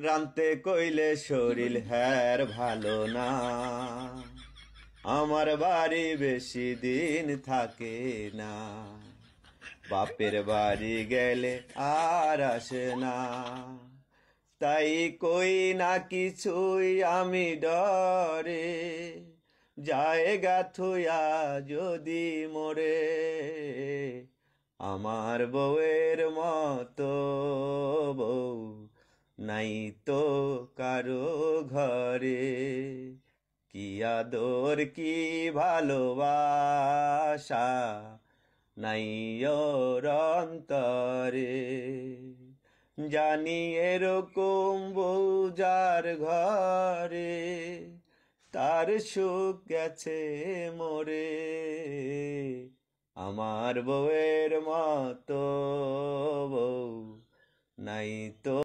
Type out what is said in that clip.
রানতে কইলে শরীর হ্যার ভালো না, আমার বাড়ি বেশি দিন থাকে না, বাপের বাড়ি গেলে আর আসে না। তাই কই না কিছুই আমি ডরে, জায়গা থুয়া যদি মরে, আমার বউয়ের মতো বউ নাই তো কারো ঘরে। কি আদর কি ভালোবাসা নাই ওর অন্তরে, জানি এরকম বউ যার ঘরে, তার সুখ গেছে মরে। আমার বউয়ের মতো বউ নাই তো।